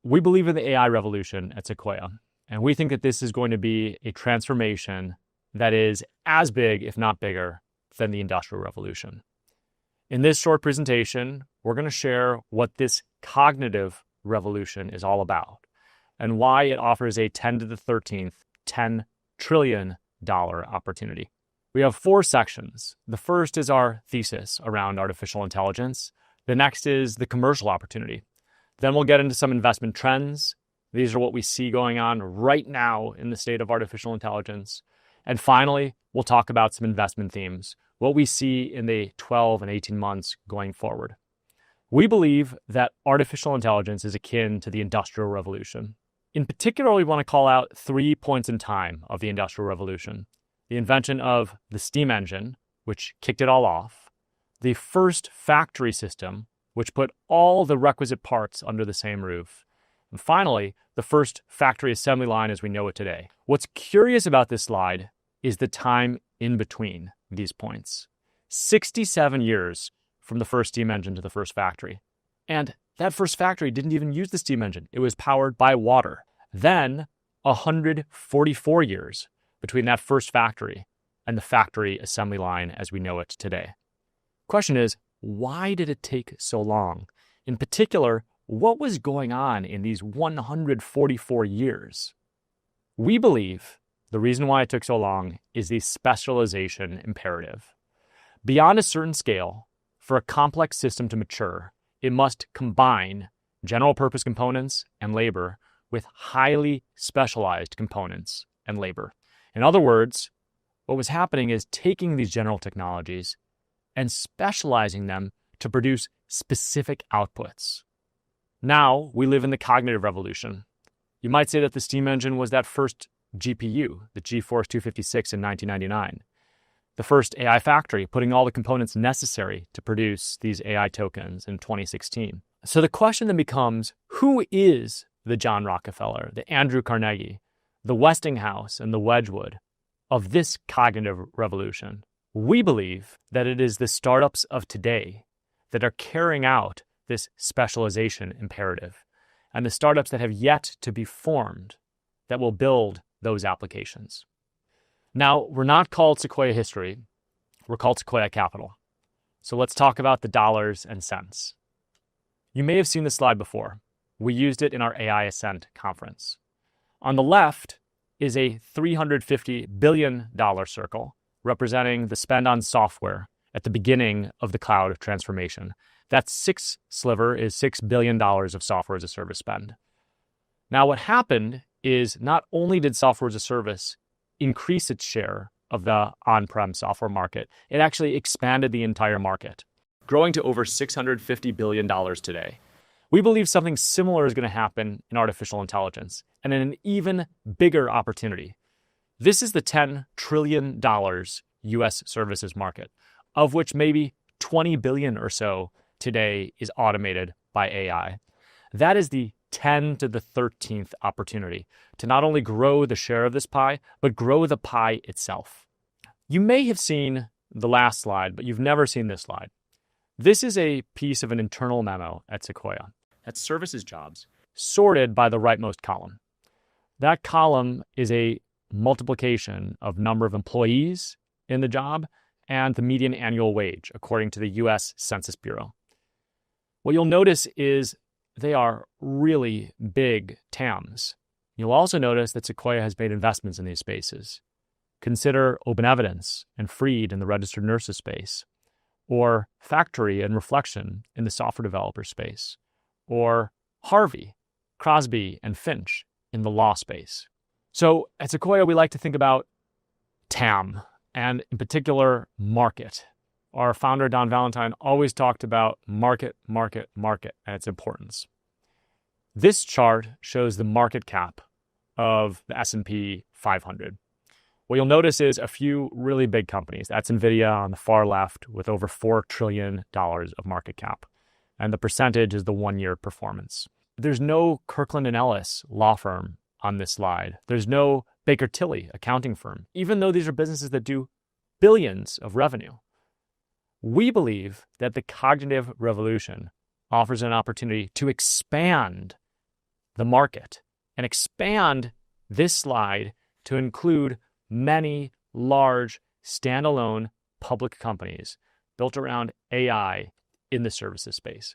We believe in the AI revolution at Sequoia, and we think that this is going to be a transformation that is as big, if not bigger, than the Industrial Revolution. In this short presentation, we're going to share what this cognitive revolution is all about and why it offers a 10 to the 13th $10 trillion opportunity. We have 4 sections. The first is our thesis around artificial intelligence. The next is the commercial opportunity. Then we'll get into some investment trends. These are what we see going on right now in the state of artificial intelligence. And finally, we'll talk about some investment themes, what we see in the 12 and 18 months going forward. We believe that artificial intelligence is akin to the Industrial Revolution. In particular, we want to call out 3 points in time of the Industrial Revolution: the invention of the steam engine, which kicked it all off; the first factory system, which put all the requisite parts under the same roof; and finally, the first factory assembly line as we know it today. What's curious about this slide is the time in between these points. 67 years from the first steam engine to the first factory. And that first factory didn't even use the steam engine. It was powered by water. Then 144 years between that first factory and the factory assembly line as we know it today. Question is, why did it take so long? In particular, what was going on in these 144 years? We believe the reason why it took so long is the specialization imperative. Beyond a certain scale, for a complex system to mature, it must combine general purpose components and labor with highly specialized components and labor. In other words, what was happening is taking these general technologies and specializing them to produce specific outputs. Now we live in the cognitive revolution. You might say that the steam engine was that first GPU, the GeForce 256 in 1999. The first AI factory, putting all the components necessary to produce these AI tokens in 2016. So the question then becomes, who is the John Rockefeller, the Andrew Carnegie, the Westinghouse, and the Wedgwood of this cognitive revolution? We believe that it is the startups of today that are carrying out this specialization imperative, and the startups that have yet to be formed that will build those applications. Now, we're not called Sequoia History, we're called Sequoia Capital. So let's talk about the dollars and cents. You may have seen this slide before. We used it in our AI Ascent conference. On the left is a $350 billion circle representing the spend on software at the beginning of the cloud transformation. That 6th sliver is $6 billion of software as a service spend. Now, what happened is not only did software as a service increase its share of the on-prem software market, it actually expanded the entire market, growing to over $650 billion today. We believe something similar is going to happen in artificial intelligence, and in an even bigger opportunity. This is the $10 trillion US services market, of which maybe 20 billion or so today is automated by AI. That is the 10 to the 13th opportunity to not only grow the share of this pie, but grow the pie itself. You may have seen the last slide, but you've never seen this slide. This is a piece of an internal memo at Sequoia. That's services jobs sorted by the rightmost column. That column is a multiplication of number of employees in the job and the median annual wage, according to the US Census Bureau. What you'll notice is they are really big TAMs. You'll also notice that Sequoia has made investments in these spaces. Consider Open Evidence and Freed in the registered nurses space, or Factory and Reflection in the software developer space, or Harvey, Crosby, and Finch in the law space. So at Sequoia, we like to think about TAM, and in particular, market. Our founder, Don Valentine, always talked about market, market, market, and its importance. This chart shows the market cap of the S&P 500. What you'll notice is a few really big companies. That's NVIDIA on the far left with over $4 trillion of market cap. And the percentage is the one-year performance. There's no Kirkland & Ellis law firm on this slide. There's no Baker Tilly accounting firm, even though these are businesses that do billions of revenue. We believe that the cognitive revolution offers an opportunity to expand the market, and expand this slide to include many large standalone public companies built around AI in the services space.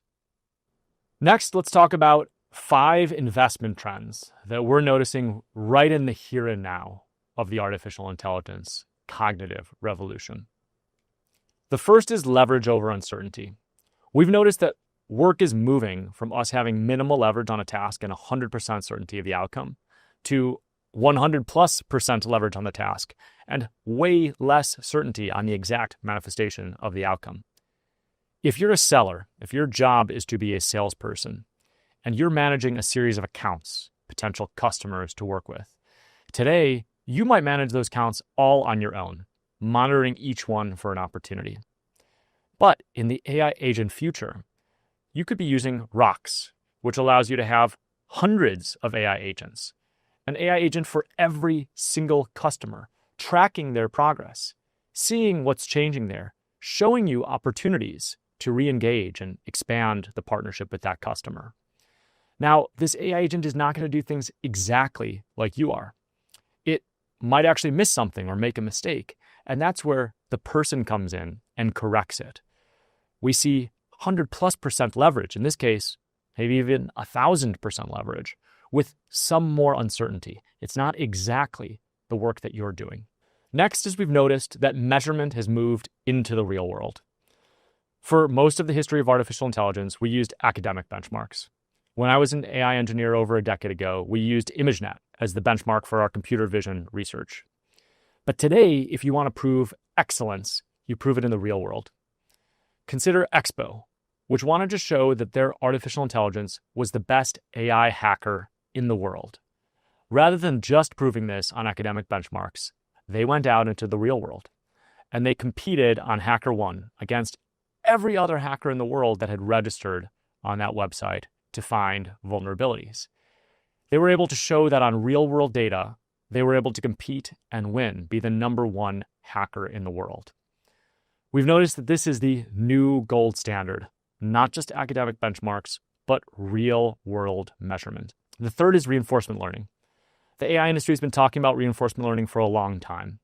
Next, let's talk about 5 investment trends that we're noticing right in the here and now of the artificial intelligence cognitive revolution. The first is leverage over uncertainty. We've noticed that work is moving from us having minimal leverage on a task and 100% certainty of the outcome to 100+% leverage on the task and way less certainty on the exact manifestation of the outcome. If you're a seller, if your job is to be a salesperson, and you're managing a series of accounts, potential customers to work with, today you might manage those accounts all on your own, monitoring each one for an opportunity. But in the AI agent future, you could be using ROCs, which allows you to have hundreds of AI agents, an AI agent for every single customer, tracking their progress, seeing what's changing there, showing you opportunities to re-engage and expand the partnership with that customer. Now, this AI agent is not going to do things exactly like you are. It might actually miss something or make a mistake, and that's where the person comes in and corrects it. We see 100+% leverage, in this case, maybe even 1,000% leverage, with some more uncertainty. It's not exactly the work that you're doing. Next is we've noticed that measurement has moved into the real world. For most of the history of artificial intelligence, we used academic benchmarks. When I was an AI engineer over a decade ago, we used ImageNet as the benchmark for our computer vision research. But today, if you want to prove excellence, you prove it in the real world. Consider Expo, which wanted to show that their artificial intelligence was the best AI hacker in the world. Rather than just proving this on academic benchmarks, they went out into the real world, and they competed on HackerOne against every other hacker in the world that had registered on that website to find vulnerabilities. They were able to show that on real-world data, they were able to compete and win, be the #1 hacker in the world. We've noticed that this is the new gold standard, not just academic benchmarks, but real-world measurement. The third is reinforcement learning. The AI industry has been talking about reinforcement learning for a long time.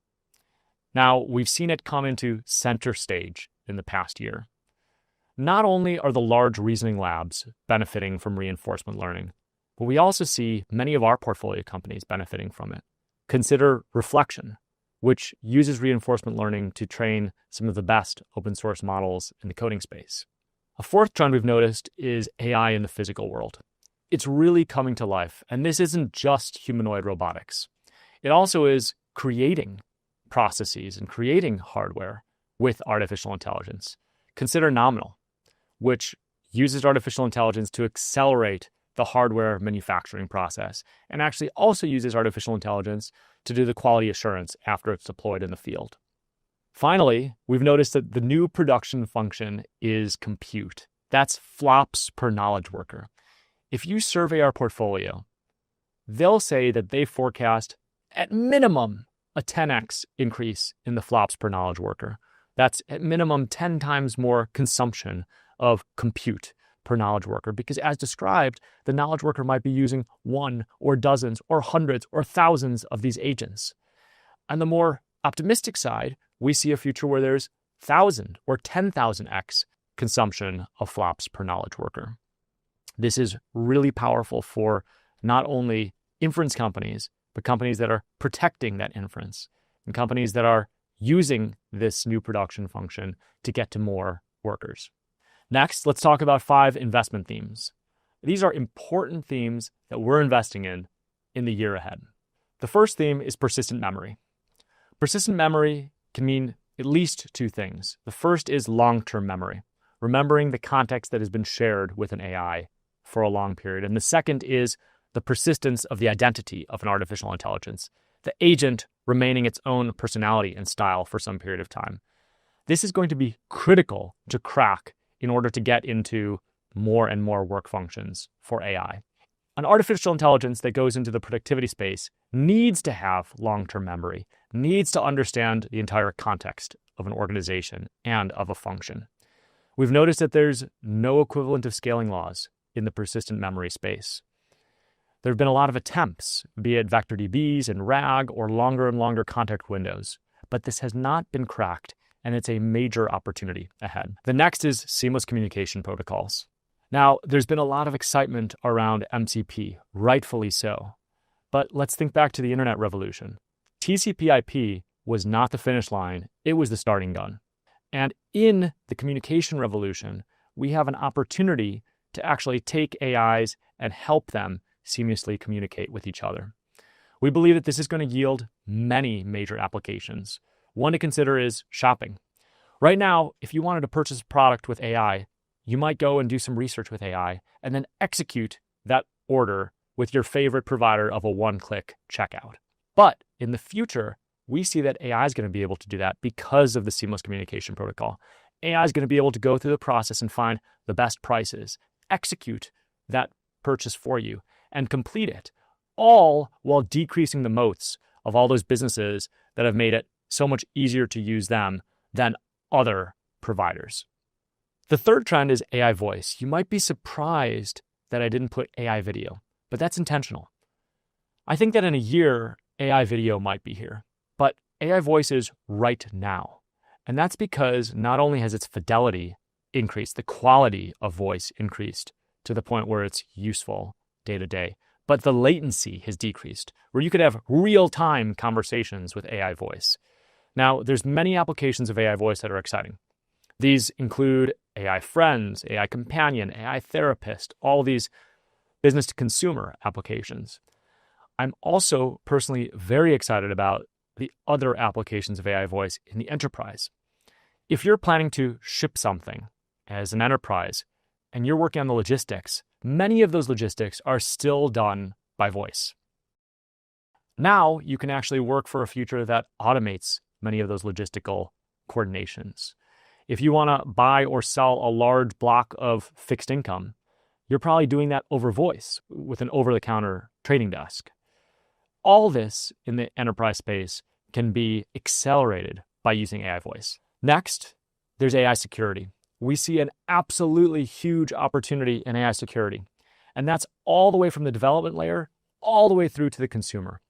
Now, we've seen it come into center stage in the past year. Not only are the large reasoning labs benefiting from reinforcement learning, but we also see many of our portfolio companies benefiting from it. Consider Reflection, which uses reinforcement learning to train some of the best open source models in the coding space. A fourth trend we've noticed is AI in the physical world. It's really coming to life, and this isn't just humanoid robotics. It also is creating processes and creating hardware with artificial intelligence. Consider Nominal, which uses artificial intelligence to accelerate the hardware manufacturing process and actually also uses artificial intelligence to do the quality assurance after it's deployed in the field. Finally, we've noticed that the new production function is compute. That's flops per knowledge worker. If you survey our portfolio, they'll say that they forecast at minimum a 10x increase in the flops per knowledge worker. That's at minimum 10 times more consumption of compute per knowledge worker, because as described, the knowledge worker might be using one or dozens or hundreds or thousands of these agents. On the more optimistic side, we see a future where there's 1,000 or 10,000x consumption of flops per knowledge worker. This is really powerful for not only inference companies, but companies that are protecting that inference and companies that are using this new production function to get to more workers. Next, let's talk about 5 investment themes. These are important themes that we're investing in the year ahead. The first theme is persistent memory. Persistent memory can mean at least 2 things. The first is long-term memory, remembering the context that has been shared with an AI for a long period. And the second is the persistence of the identity of an artificial intelligence, the agent remaining its own personality and style for some period of time. This is going to be critical to crack in order to get into more and more work functions for AI. An artificial intelligence that goes into the productivity space needs to have long-term memory, needs to understand the entire context of an organization and of a function. We've noticed that there's no equivalent of scaling laws in the persistent memory space. There have been a lot of attempts, be it vector DBs and RAG or longer and longer context windows, but this has not been cracked, and it's a major opportunity ahead. The next is seamless communication protocols. Now, there's been a lot of excitement around MCP, rightfully so. But let's think back to the internet revolution. TCP/IP was not the finish line, it was the starting gun. And in the communication revolution, we have an opportunity to actually take AIs and help them seamlessly communicate with each other. We believe that this is going to yield many major applications. One to consider is shopping. Right now, if you wanted to purchase a product with AI, you might go and do some research with AI and then execute that order with your favorite provider of a one-click checkout. But in the future, we see that AI is going to be able to do that because of the seamless communication protocol. AI is going to be able to go through the process and find the best prices, execute that purchase for you, and complete it, all while decreasing the moats of all those businesses that have made it so much easier to use them than other providers. The third trend is AI voice. You might be surprised that I didn't put AI video, but that's intentional. I think that in a year, AI video might be here, but AI voice is right now. And that's because not only has its fidelity increased, the quality of voice increased to the point where it's useful day to day, but the latency has decreased, where you could have real-time conversations with AI voice. Now, there's many applications of AI voice that are exciting. These include AI friends, AI companion, AI therapist, all these business-to-consumer applications. I'm also personally very excited about the other applications of AI voice in the enterprise. If you're planning to ship something as an enterprise and you're working on the logistics, many of those logistics are still done by voice. Now you can actually work for a future that automates many of those logistical coordinations. If you want to buy or sell a large block of fixed income, you're probably doing that over voice with an over-the-counter trading desk. All this in the enterprise space can be accelerated by using AI voice. Next, there's AI security. We see an absolutely huge opportunity in AI security, and that's all the way from the development layer all the way through to the consumer.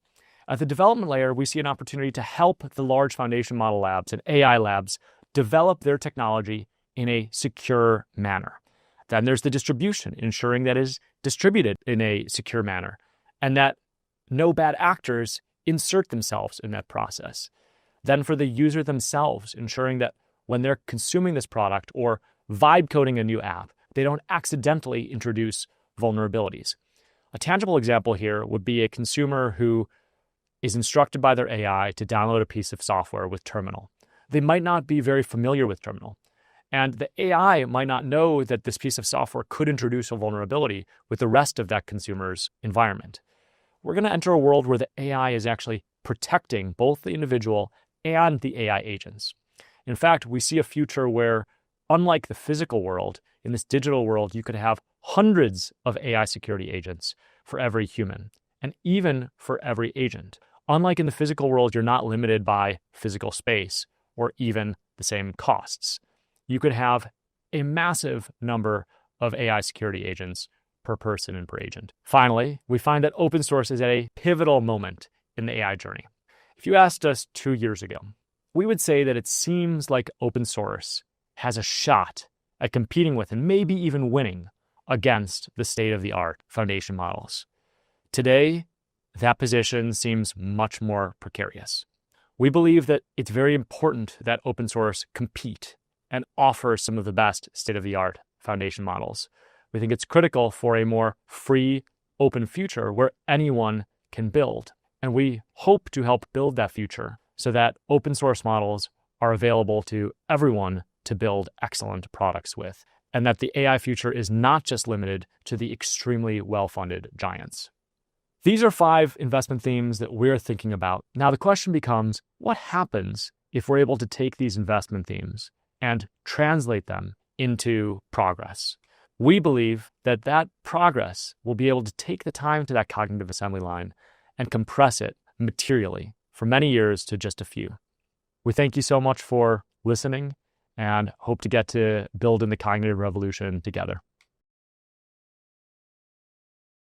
At the development layer, we see an opportunity to help the large foundation model labs and AI labs develop their technology in a secure manner. Then there's the distribution, ensuring that it is distributed in a secure manner and that no bad actors insert themselves in that process. Then for the user themselves, ensuring that when they're consuming this product or vibe coding a new app, they don't accidentally introduce vulnerabilities. A tangible example here would be a consumer who is instructed by their AI to download a piece of software with Terminal. They might not be very familiar with Terminal, and the AI might not know that this piece of software could introduce a vulnerability with the rest of that consumer's environment. We're going to enter a world where the AI is actually protecting both the individual and the AI agents. In fact, we see a future where, unlike the physical world, in this digital world, you could have hundreds of AI security agents for every human, and even for every agent. Unlike in the physical world, you're not limited by physical space or even the same costs. You could have a massive number of AI security agents per person and per agent. Finally, we find that open source is at a pivotal moment in the AI journey. If you asked us 2 years ago, we would say that it seems like open source has a shot at competing with and maybe even winning against the state-of-the-art foundation models. Today, that position seems much more precarious. We believe that it's very important that open source compete and offer some of the best state-of-the-art foundation models. We think it's critical for a more free, open future where anyone can build. And we hope to help build that future so that open source models are available to everyone to build excellent products with, and that the AI future is not just limited to the extremely well-funded giants. These are 5 investment themes that we're thinking about. Now the question becomes, what happens if we're able to take these investment themes and translate them into progress? We believe that that progress will be able to take the time to that cognitive assembly line and compress it materially from many years to just a few. We thank you so much for listening and hope to get to build in the cognitive revolution together.